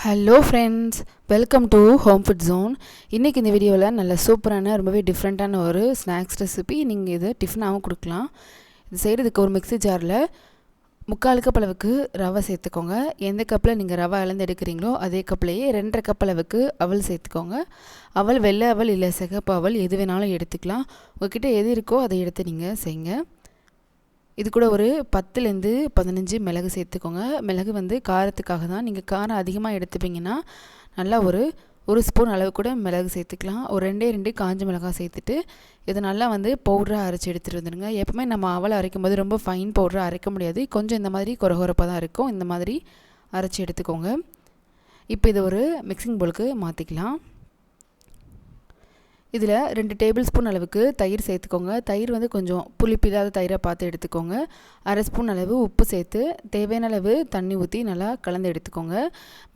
Hello friends, welcome to home food zone. இன்றைக்கி இந்த வீடியோவில் நல்ல சூப்பரான ரொம்பவே டிஃப்ரெண்ட்டான ஒரு ஸ்நாக்ஸ் ரெசிபி. நீங்கள் இது டிஃபனாகவும் கொடுக்கலாம். இது செய்கிறதுக்கு ஒரு மிக்ஸி ஜாரில் 3/4 கப் அளவுக்கு ரவை சேர்த்துக்கோங்க. எந்த கப்பில் நீங்கள் ரவை அளந்து எடுக்கிறீங்களோ அதே கப்லேயே 2.5 கப் அளவுக்கு அவல் சேர்த்துக்கோங்க. அவல் வெள்ளை அவல் இல்லை சிகப்பு அவல் எது வேணாலும் எடுத்துக்கலாம். உங்கள்கிட்ட எது இருக்கோ அதை எடுத்து நீங்கள் செய்யுங்க. இது கூட ஒரு 10லேருந்து 15 மிளகு சேர்த்துக்கோங்க. மிளகு காரத்துக்காக தான். நீங்கள் காரம் அதிகமாக எடுத்துப்பீங்கன்னா நல்லா ஒரு ஸ்பூன் அளவு கூட மிளகு சேர்த்துக்கலாம். ஒரு 2 காஞ்ச மிளகாய் சேர்த்துட்டு இதை நல்லா பவுடராக அரைச்சி எடுத்துகிட்டு வந்துடுங்க. எப்பவுமே நம்ம அவலை அரைக்கும் போது ரொம்ப ஃபைன் பவுடராக அரைக்க முடியாது. கொஞ்சம் இந்த மாதிரி கொரகொரப்பாக தான் இருக்கும். இந்த மாதிரி அரைச்சி எடுத்துக்கோங்க. இப்போ இதை ஒரு மிக்சிங் பவுலுக்கு மாற்றிக்கலாம். இதில் 2 டேபிள் ஸ்பூன் அளவுக்கு தயிர் சேர்த்துக்கோங்க. தயிர் கொஞ்சம் புளிப்பு இல்லாத தயிரை பார்த்து எடுத்துக்கோங்க. 1/2 ஸ்பூன் அளவு உப்பு சேர்த்து தேவையான அளவு தண்ணி ஊற்றி நல்லா கலந்து எடுத்துக்கோங்க.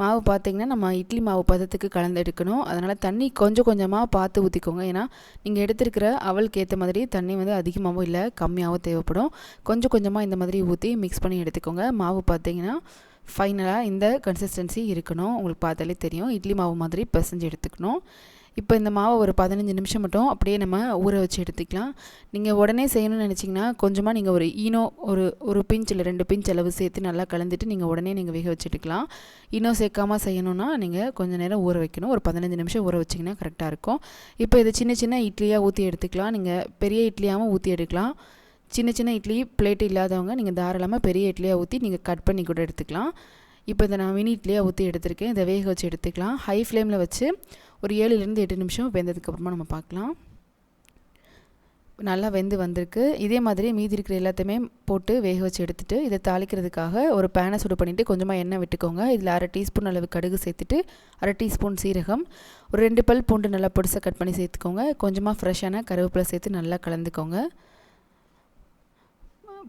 மாவு பார்த்திங்கன்னா நம்ம இட்லி மாவு பதத்துக்கு கலந்து எடுக்கணும். அதனால் தண்ணி கொஞ்சம் கொஞ்சமாக பார்த்து ஊற்றிக்கோங்க. ஏன்னா நீங்கள் எடுத்துருக்கிற அவளுக்கு ஏற்ற மாதிரி தண்ணி அதிகமாகவும் இல்லை கம்மியாகவும் தேவைப்படும். கொஞ்சம் கொஞ்சமாக இந்த மாதிரி ஊற்றி மிக்ஸ் பண்ணி எடுத்துக்கோங்க. மாவு பார்த்திங்கன்னா ஃபைனலாக இந்த கன்சிஸ்டன்சி இருக்கணும். உங்களுக்கு பார்த்தாலே தெரியும். இட்லி மாவு மாதிரி பிசைஞ்சு எடுத்துக்கணும். இப்போ இந்த மாவை ஒரு 15 நிமிஷம் மட்டும் அப்படியே நம்ம ஊற வச்சு எடுத்துக்கலாம். நீங்கள் உடனே செய்யணும்னு நினச்சிங்கன்னா கொஞ்சமாக நீங்கள் ஒரு ஈனோ ஒரு பிஞ்ச் இல்லை 2 பிஞ்ச் அளவு சேர்த்து நல்லா கலந்துட்டு நீங்கள் உடனே நீங்கள் வேக வச்சு எடுக்கலாம். ஈனோ சேர்க்காமல் செய்யணுன்னா நீங்கள் கொஞ்சம் நேரம் ஊற வைக்கணும். ஒரு 15 நிமிஷம் ஊற வச்சிங்கன்னா கரெக்டாக இருக்கும். இப்போ இது சின்ன சின்ன இட்லியாக ஊற்றி எடுத்துக்கலாம். நீங்கள் பெரிய இட்லியாகவும் ஊற்றி எடுக்கலாம். சின்ன சின்ன இட்லி பிளேட் இல்லாதவங்க நீங்கள் தாராளமாக பெரிய இட்லியாக ஊற்றி நீங்கள் கட் பண்ணி கூட எடுத்துக்கலாம். இப்போ இதை நான் மினி இட்லியாக ஊற்றி எடுத்துருக்கேன். இதை வேக வச்சு எடுத்துக்கலாம். ஹை ஃப்ளேமில் வச்சு ஒரு 7லேருந்து 8 நிமிஷம் வெந்ததுக்கப்புறமா நம்ம பார்க்கலாம். நல்லா வெந்து வந்திருக்கு. இதே மாதிரி மீதி இருக்கிற எல்லாத்தையுமே போட்டு வேக வச்சு எடுத்துகிட்டு இதை தாளிக்கிறதுக்காக ஒரு பேனை சுடு பண்ணிவிட்டு கொஞ்சமாக எண்ணெய் விட்டுக்கோங்க. இதில் 1/2 டீஸ்பூன் அளவு கடுகு சேர்த்துட்டு 1/2 டீஸ்பூன் சீரகம், ஒரு 2 பல் பூண்டு நல்லா பொடிசாக கட் பண்ணி சேர்த்துக்கோங்க. கொஞ்சமாக ஃப்ரெஷ்ஷான கருவேப்பிலை சேர்த்து நல்லா கலந்துக்கோங்க.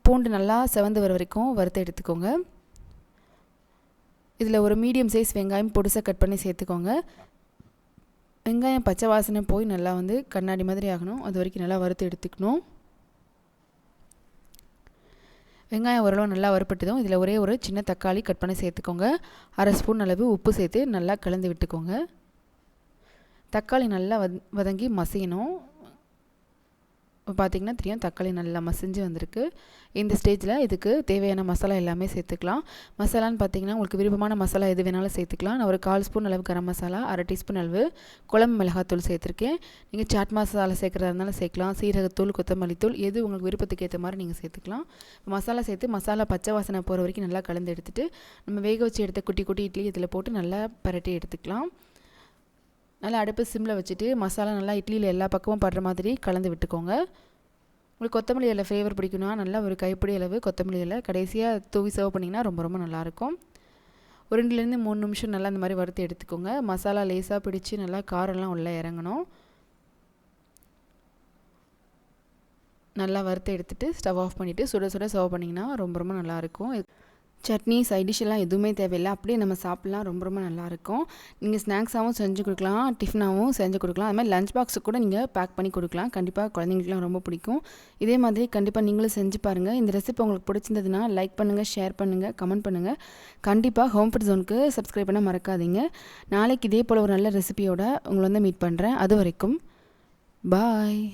பூண்டு நல்லா செவந்து வர வரைக்கும் வறுத்து எடுத்துக்கோங்க. இதில் ஒரு மீடியம் சைஸ் வெங்காயம் பொடிசாக கட் பண்ணி சேர்த்துக்கோங்க. வெங்காயம் பச்சை வாசனை போய் நல்லா கண்ணாடி மாதிரி ஆகணும். அது வரைக்கும் நல்லா வறுத்து எடுத்துக்கணும். வெங்காயம் ஓரளவு நல்லா வறுப்பட்டதும் இதில் ஒரு சின்ன தக்காளி கட் பண்ணி சேர்த்துக்கோங்க. 1/2 ஸ்பூன் அளவு உப்பு சேர்த்து நல்லா கலந்து விட்டுக்கோங்க. தக்காளி நல்லா வதங்கி மசியணும். இப்போ பார்த்திங்கன்னா தெரியும் தக்காளி நல்லா மசிஞ்சு வந்திருக்கு. இந்த ஸ்டேஜில் இதுக்கு தேவையான மசாலா எல்லாமே சேர்த்துக்கலாம். மசாலான்னு பார்த்திங்கன்னா உங்களுக்கு விருப்பமான மசாலா எது வேணாலும் சேர்த்துக்கலாம். நான் ஒரு 1/4 ஸ்பூன் அளவு கரம் மசாலா, 1/2 டீஸ்பூன் அளவு குழம்பு மிளகாத்தூள் சேர்த்துருக்கேன். நீங்கள் சாட் மசாலா சேர்க்குறதா இருந்தாலும் சேர்க்கலாம். சீரகத்தூள், கொத்தமல்லி தூள் எது உங்களுக்கு விருப்பத்துக்கு ஏற்ற மாதிரி நீங்கள் சேர்த்துக்கலாம். மசாலா சேர்த்து மசாலா பச்சை வாசனை போகிற வரைக்கும் நல்லா கலந்து எடுத்துகிட்டு நம்ம வேக வச்சு எடுத்த குட்டி குட்டி இட்லி இதில் போட்டு நல்லா பரட்டி எடுத்துக்கலாம். நல்லா அடுப்பு சிம்மில் வச்சுட்டு மசாலா நல்லா இட்லியில் எல்லா பக்கமும் படுற மாதிரி கலந்து விட்டுக்கோங்க. உங்களுக்கு கொத்தமல்லி இலை ஃப்ளேவர் பிடிக்குன்னா நல்லா ஒரு கைப்பிடி அளவு கொத்தமல்லி இலை கடைசியாக தூவி சர்வ் பண்ணிங்கன்னா ரொம்ப ரொம்ப நல்லாயிருக்கும். ஒரு 2லேருந்து 3 நிமிஷம் நல்லா இந்த மாதிரி வறுத்து எடுத்துக்கோங்க. மசாலா லேசாக பிடிச்சி நல்லா காரெல்லாம் உள்ளே இறங்கணும். நல்லா வறுத்து எடுத்துகிட்டு ஸ்டவ் ஆஃப் பண்ணிவிட்டு சுட சுட சர்வ் பண்ணிங்கன்னா ரொம்ப ரொம்ப நல்லாயிருக்கும். சட்னி சைடிஷ் எல்லாம் எதுவுமே தேவையில்லை. அப்படியே நம்ம சாப்பிட்லாம். ரொம்ப ரொம்ப நல்லாயிருக்கும். நீங்கள் ஸ்நாக்ஸாகவும் செஞ்சு கொடுக்கலாம், டிஃபனாகவும் செஞ்சு கொடுக்கலாம். அது மாதிரி லஞ்ச் பாக்ஸுக்கு கூட நீங்கள் பேக் பண்ணி கொடுக்கலாம். கண்டிப்பாக குழந்தைங்களுக்குலாம் ரொம்ப பிடிக்கும். இதே மாதிரி கண்டிப்பாக நீங்களும் செஞ்சு பாருங்கள். இந்த ரெசிபி உங்களுக்கு பிடிச்சிருந்ததுன்னா லைக் பண்ணுங்கள், ஷேர் பண்ணுங்கள், கமெண்ட் பண்ணுங்கள். கண்டிப்பாக ஹோம் ஃபுட் ஜோனுக்கு சப்ஸ்கிரைப் பண்ண மறக்காதீங்க. நாளைக்கு இதே போல் ஒரு நல்ல ரெசிபியோட உங்களை மீட் பண்ணுறேன். அது வரைக்கும் பாய்.